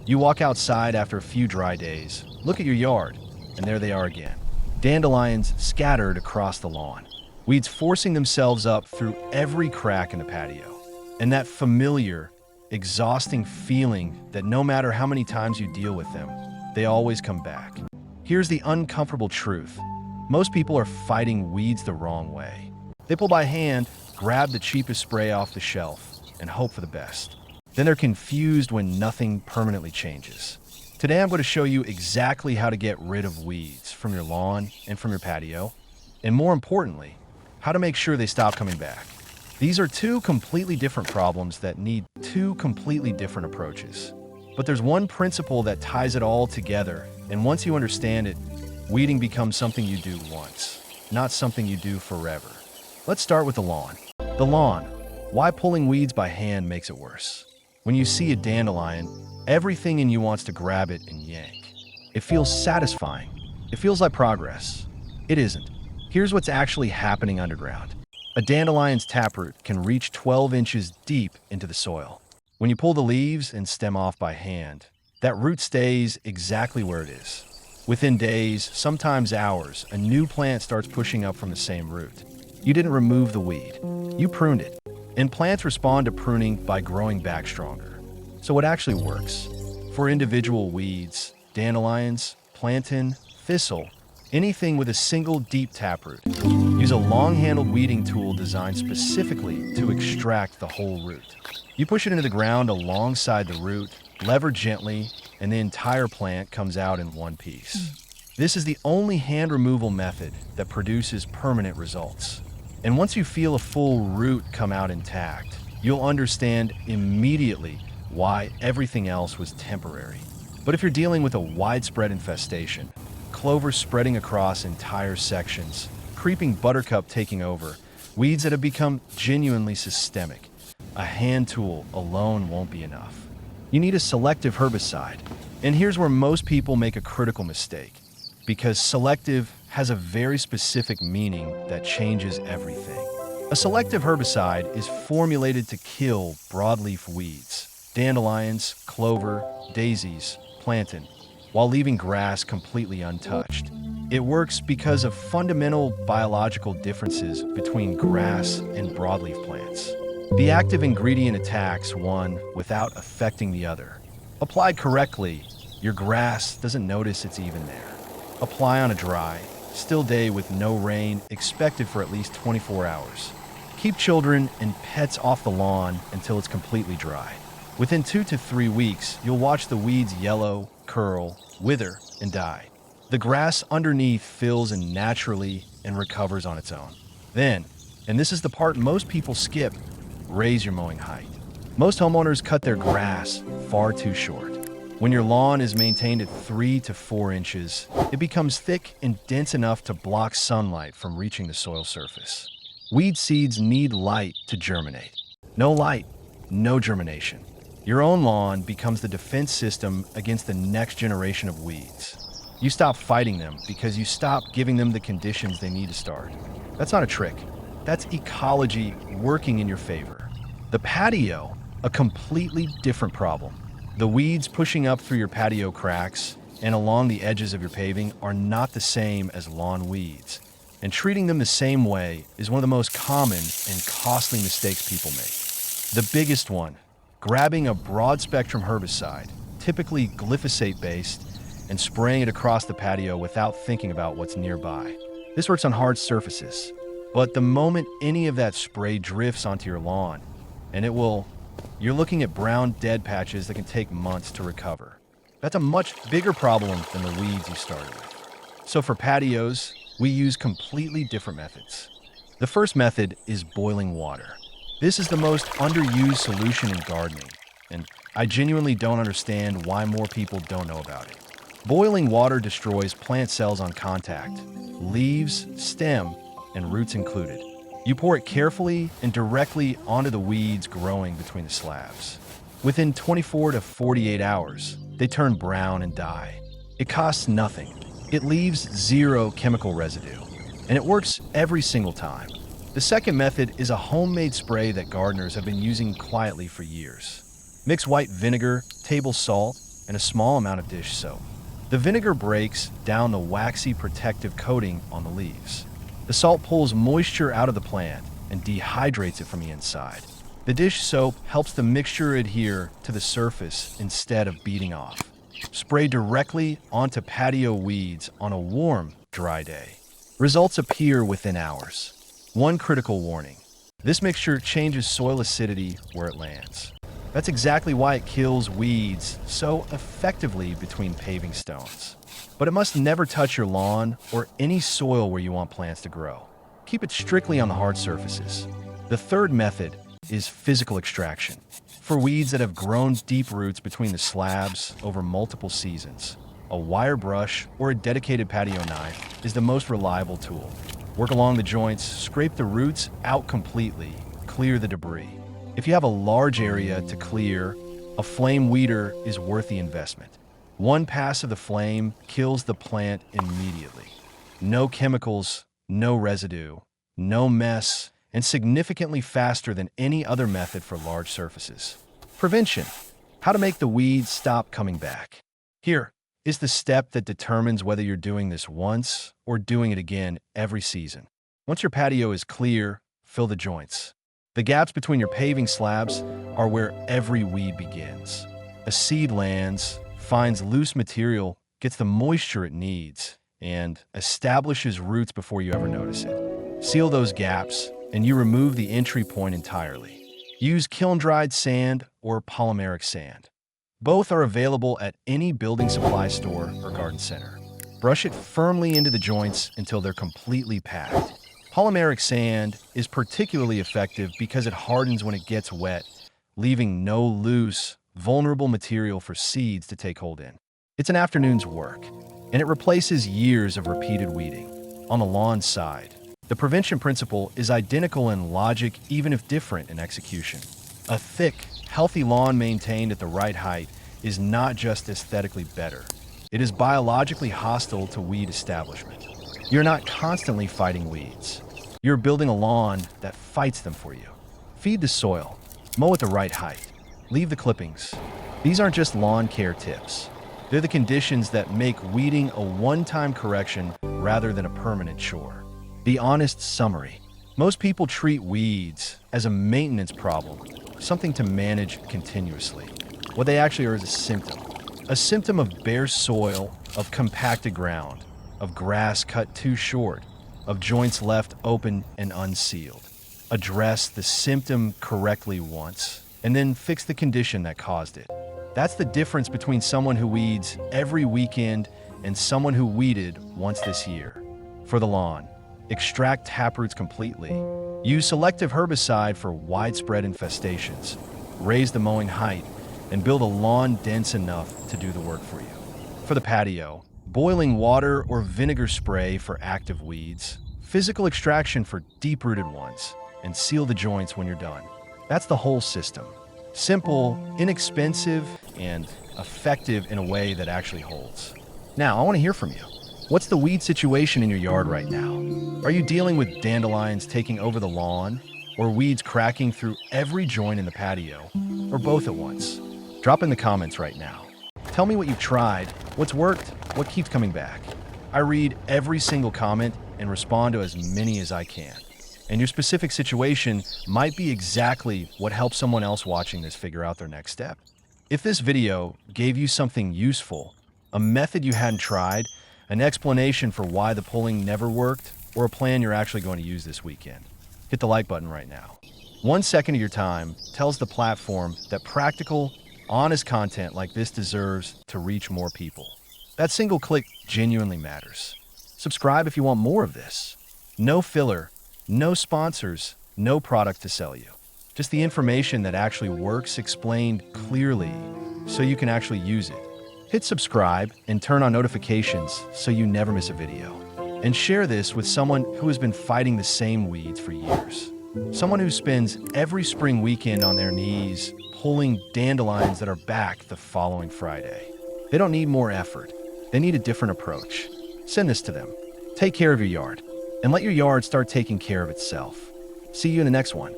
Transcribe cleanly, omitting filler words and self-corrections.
You walk outside after a few dry days, look at your yard, and there they are again. Dandelions scattered across the lawn. Weeds forcing themselves up through every crack in the patio. And that familiar, exhausting feeling that no matter how many times you deal with them, they always come back. Here's the uncomfortable truth. Most people are fighting weeds the wrong way. They pull by hand, grab the cheapest spray off the shelf, and hope for the best. Then they're confused when nothing permanently changes. Today I'm going to show you exactly how to get rid of weeds from your lawn and from your patio, and more importantly, how to make sure they stop coming back. These are two completely different problems that need two completely different approaches. But there's one principle that ties it all together, and once you understand it, weeding becomes something you do once, not something you do forever. Let's start with the lawn. The lawn. Why pulling weeds by hand makes it worse. When you see a dandelion, everything in you wants to grab it and yank. It feels satisfying. It feels like progress. It isn't. Here's what's actually happening underground. A dandelion's taproot can reach 12 inches deep into the soil. When you pull the leaves and stem off by hand, that root stays exactly where it is. Within days, sometimes hours, a new plant starts pushing up from the same root. You didn't remove the weed. You pruned it. And plants respond to pruning by growing back stronger. So what actually works? For individual weeds, dandelions, plantain, thistle, anything with a single deep taproot, use a long-handled weeding tool designed specifically to extract the whole root. You push it into the ground alongside the root, lever gently, and the entire plant comes out in one piece. This is the only hand removal method that produces permanent results. And once you feel a full root come out intact, you'll understand immediately why everything else was temporary. But if you're dealing with a widespread infestation, clover spreading across entire sections, creeping buttercup taking over, weeds that have become genuinely systemic, a hand tool alone won't be enough. You need a selective herbicide. And here's where most people make a critical mistake, because selective has a very specific meaning that changes everything. A selective herbicide is formulated to kill broadleaf weeds, dandelions, clover, daisies, plantain, while leaving grass completely untouched. It works because of fundamental biological differences between grass and broadleaf plants. The active ingredient attacks one without affecting the other. Applied correctly, your grass doesn't notice it's even there. Apply on a dry, still day with no rain expected for at least 24 hours. Keep children and pets off the lawn until it's completely dry. Within 2 to 3 weeks, you'll watch the weeds yellow, curl, wither, and die. The grass underneath fills in naturally and recovers on its own. Then, and this is the part most people skip, raise your mowing height. Most homeowners cut their grass far too short. When your lawn is maintained at 3 to 4 inches, it becomes thick and dense enough to block sunlight from reaching the soil surface. Weed seeds need light to germinate. No light, no germination. Your own lawn becomes the defense system against the next generation of weeds. You stop fighting them because you stop giving them the conditions they need to start. That's not a trick. That's ecology working in your favor. The patio, a completely different problem. The weeds pushing up through your patio cracks and along the edges of your paving are not the same as lawn weeds. And treating them the same way is one of the most common and costly mistakes people make. The biggest one, grabbing a broad-spectrum herbicide, typically glyphosate-based, and spraying it across the patio without thinking about what's nearby. This works on hard surfaces, but the moment any of that spray drifts onto your lawn, and you're looking at brown dead patches that can take months to recover. That's a much bigger problem than the weeds you started with. So for patios, we use completely different methods. The first method is boiling water. This is the most underused solution in gardening, and I genuinely don't understand why more people don't know about it. Boiling water destroys plant cells on contact, leaves, stem, and roots included. You pour it carefully and directly onto the weeds growing between the slabs. Within 24 to 48 hours, they turn brown and die. It costs nothing. It leaves zero chemical residue, and it works every single time. The second method is a homemade spray that gardeners have been using quietly for years. Mix white vinegar, table salt, and a small amount of dish soap. The vinegar breaks down the waxy protective coating on the leaves. The salt pulls moisture out of the plant and dehydrates it from the inside. The dish soap helps the mixture adhere to the surface instead of beating off. Spray directly onto patio weeds on a warm, dry day. Results appear within hours. One critical warning: this mixture changes soil acidity where it lands. That's exactly why it kills weeds so effectively between paving stones. But it must never touch your lawn or any soil where you want plants to grow. Keep it strictly on the hard surfaces. The third method is physical extraction. For weeds that have grown deep roots between the slabs over multiple seasons, a wire brush or a dedicated patio knife is the most reliable tool. Work along the joints, scrape the roots out completely, clear the debris. If you have a large area to clear, a flame weeder is worth the investment. One pass of the flame kills the plant immediately. No chemicals, no residue, no mess, and significantly faster than any other method for large surfaces. Prevention: how to make the weeds stop coming back. Here is the step that determines whether you're doing this once or doing it again every season. Once your patio is clear, fill the joints. The gaps between your paving slabs are where every weed begins. A seed lands, finds loose material, gets the moisture it needs, and establishes roots before you ever notice it. Seal those gaps, and you remove the entry point entirely. Use kiln-dried sand or polymeric sand. Both are available at any building supply store or garden center. Brush it firmly into the joints until they're completely packed. Polymeric sand is particularly effective because it hardens when it gets wet, leaving no loose, vulnerable material for seeds to take hold in. It's an afternoon's work, and it replaces years of repeated weeding. On the lawn side, the prevention principle is identical in logic, even if different in execution. A thick, healthy lawn maintained at the right height is not just aesthetically better. It is biologically hostile to weed establishment. You're not constantly fighting weeds. You're building a lawn that fights them for you. Feed the soil. Mow at the right height. Leave the clippings. These aren't just lawn care tips. They're the conditions that make weeding a one-time correction rather than a permanent chore. The honest summary: most people treat weeds as a maintenance problem, something to manage continuously. What they actually are is a symptom of bare soil, of compacted ground, of grass cut too short, of joints left open and unsealed. Address the symptom correctly once, and then fix the condition that caused it. That's the difference between someone who weeds every weekend and someone who weeded once this year. For the lawn, extract taproots completely. Use selective herbicide for widespread infestations. Raise the mowing height and build a lawn dense enough to do the work for you. For the patio, boiling water or vinegar spray for active weeds, physical extraction for deep-rooted ones, and seal the joints when you're done. That's the whole system. Simple, inexpensive, and effective in a way that actually holds. Now, I want to hear from you. What's the weed situation in your yard right now? Are you dealing with dandelions taking over the lawn, or weeds cracking through every joint in the patio, or both at once? Drop in the comments right now. Tell me what you've tried, what's worked, what keeps coming back. I read every single comment and respond to as many as I can. And your specific situation might be exactly what helps someone else watching this figure out their next step. If this video gave you something useful, a method you hadn't tried, an explanation for why the pulling never worked, or a plan you're actually going to use this weekend, hit the like button right now. 1 second of your time tells the platform that practical, honest content like this deserves to reach more people. That single click genuinely matters. Subscribe if you want more of this. No filler, no sponsors, no product to sell you. Just the information that actually works explained clearly so you can actually use it. Hit subscribe and turn on notifications so you never miss a video. And share this with someone who has been fighting the same weeds for years. Someone who spends every spring weekend on their knees pulling dandelions that are back the following Friday. They don't need more effort. They need a different approach. Send this to them. Take care of your yard, and let your yard start taking care of itself. See you in the next one.